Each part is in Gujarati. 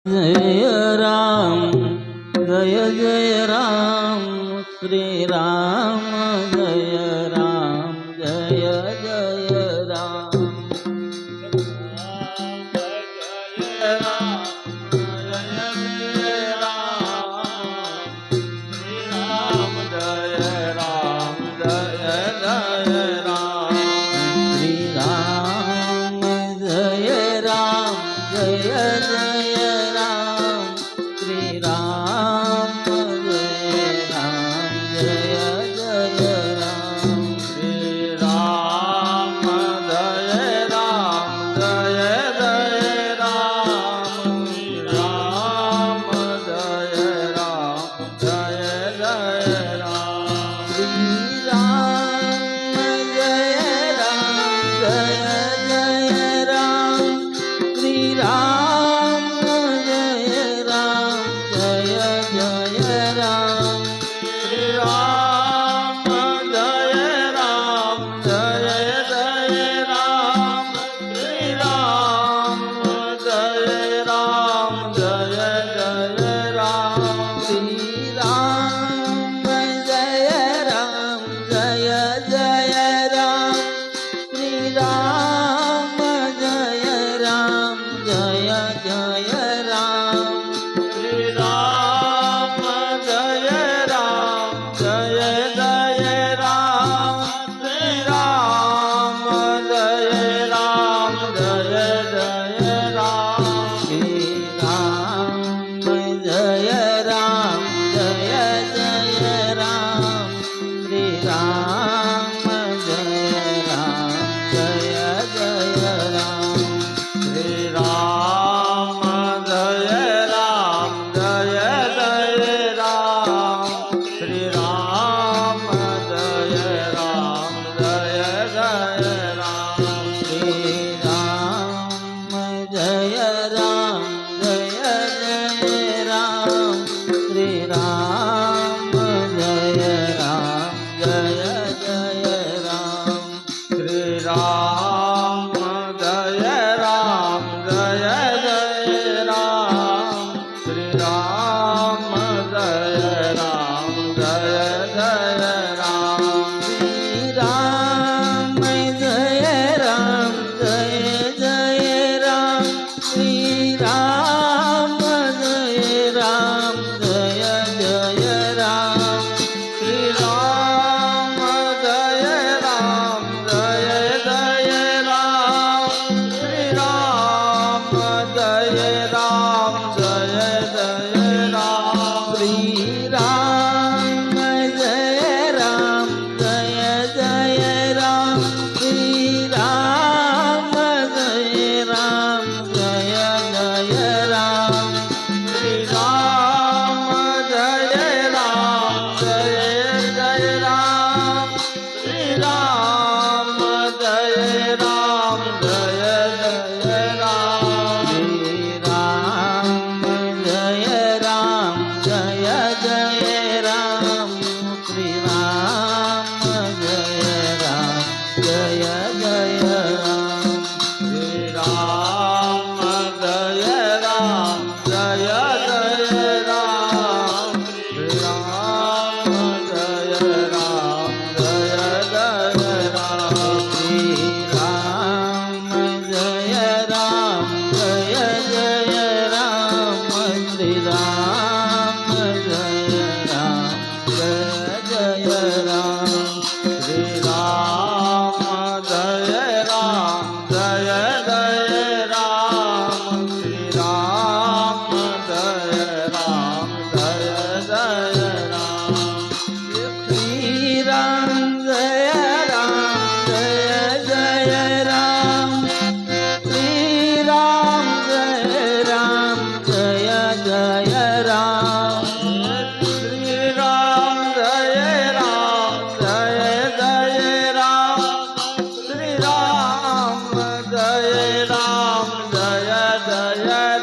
जय राम जय जय राम श्री राम जय राम जय जय राम जय राम जय जय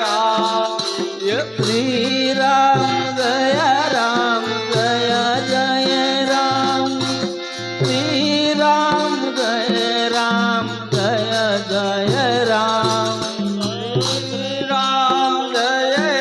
राम श्री राम जय राम जय जय राम श्री राम जय राम जय जय जय राम जय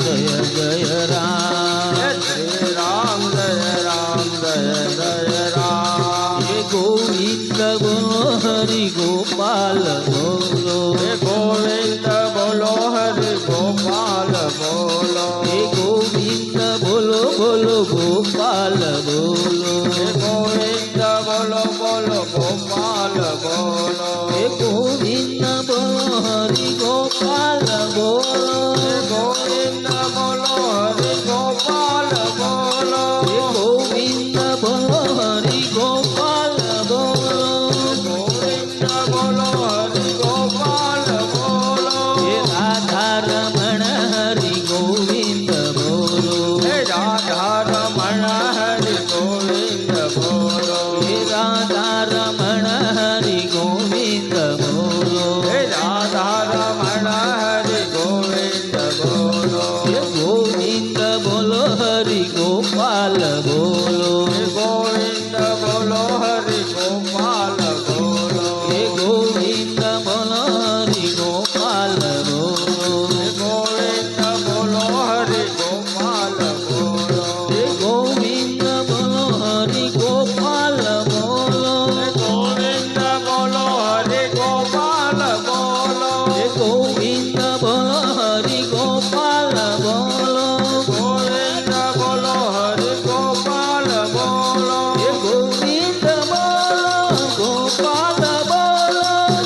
જય જય રામ શ્રી રામ જય જય રામ હે ગોવિંદ બોલો હરિ ગોપાલ બોલો હે ગોવિંદ બોલો હરિ ગોપાલ બોલો હે ગોવિંદ બોલો બોલો ગોપાલ બોલો હે ગોવિંદ બોલો બોલો ગોપાલ બોલો હે ગોવિંદ બોલો હરિ ગોપાલ બોલો હે ગોવિંદ બોલો હરિ ગોપાલ બોલો હે ગોવિંદ બોલો હરિ ગોપાલ બોલો ગોવિંદ બોલો હરિ ગોપાલ બોલો હે રાધા રમણ હરિ ગોવિંદ બોલો હે રાધા રમણ હરિ ગોવિંદ બોલો હે રાધા રમણ હરિ ગોવિંદ બોલો હે રાધા રમણ હરિ ગોવિંદ બોલો હે ગોવિંદ બોલો હરિ ગોપાલ બોલો હે ગોવિંદ બોલો હરિ ગોપાલ બોલો હે ગોવિંદ બોલો હરિ ગોપાલ બોલો હે ગોવિંદ બોલો હરિ ગોપાલ બોલો હે ગોવિંદ બોલો હરિ ગોપાલ બોલો હે ગોવિંદ બોલો હરિ ગોપાલ બોલો હે ગોવિંદ બોલો હરિ ગોપાલ બોલો ગોવિંદ બોલો હરિ ગોપાલ બોલો હે ગોવિંદ બોલો ગોપાલ બોલો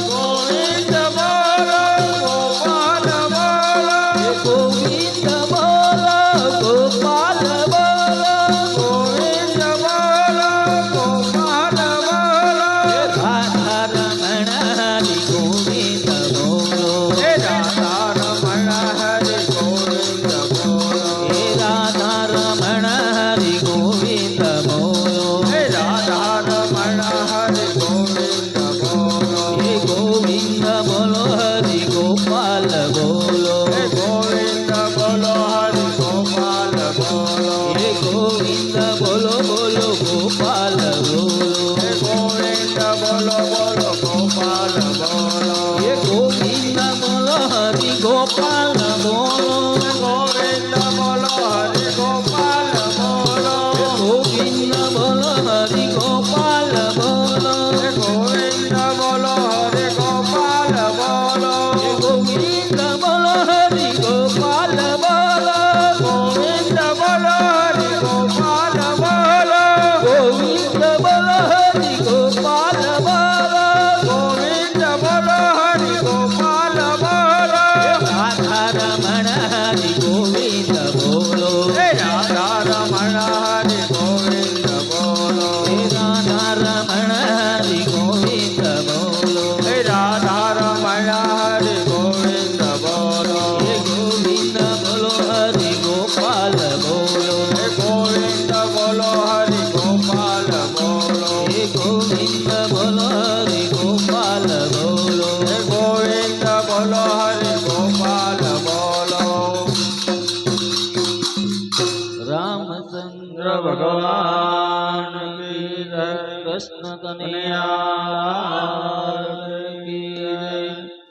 ગોવિંદ બોલો ગોપાલ બોલો હે ગોવિંદ બોલો ગોપાલ બોલો ગોવિંદ બોલો ગોપાલ બોલો હે રાધા રમણ હરિ ગોવિંદ બોલો હે રાધા રમણ હરિ ગોવિંદ બોલો હે રાધા રમણ હરિ ગોવિંદ બોલો હે રાધા રમણ હરિ ગોવિંદ બોલો હે ગોવિંદ બોલો હરિ ગોપાલ બોલો હે ગોવિંદ બોલો હરિ ગોપાલ બોલો હે ગોવિંદ બોલો બોલો ગોપાલ બોલો હે ગોવિંદ બોલો બોલો ગોપાલ બોલો હે ગોવિંદ બોલો હરિ ગોપાલ બોલો ગોવિંદ બોલો હરિ ગોપાલ બોલો હે ગોવિંદ બોલો હરિ ગોપાલ બોલો હે ગોવિંદ બોલો હરિ ગોપાલ બોલો હે ગોવિંદ બોલો હરિ ગોપાલ બોલો ગોવિંદ બોલો હરિ ગોપાલ બોલો ગોવિંદ બોલો હરિ ગોપાલ બોલો ગોવિંદ બોલો હરિ ગોપાલ બોલો રાધા રમણ હરિ ગોવિંદ બોલો હે રાધા રમણ હરિ ગોવિંદ બોલો હે રાધા રમણ હરિ ગોવિંદ બોલો હે રાધા રમણ હરિ ગોવિંદ બોલો હે ગોવિંદ બોલો હરિ ગોપાલ બોલો હે ગોવિંદ બોલો હરિ ગોપાલ બોલો હે ગોવિંદ બોલો હરિ ગોપાલ બોલો હે ગોવિંદ બોલો હરિ ગોપાલ બોલો રામચંદ્ર ભગવાન કી જય કૃષ્ણ કનૈયા કી જય.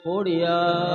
ખોડિયાર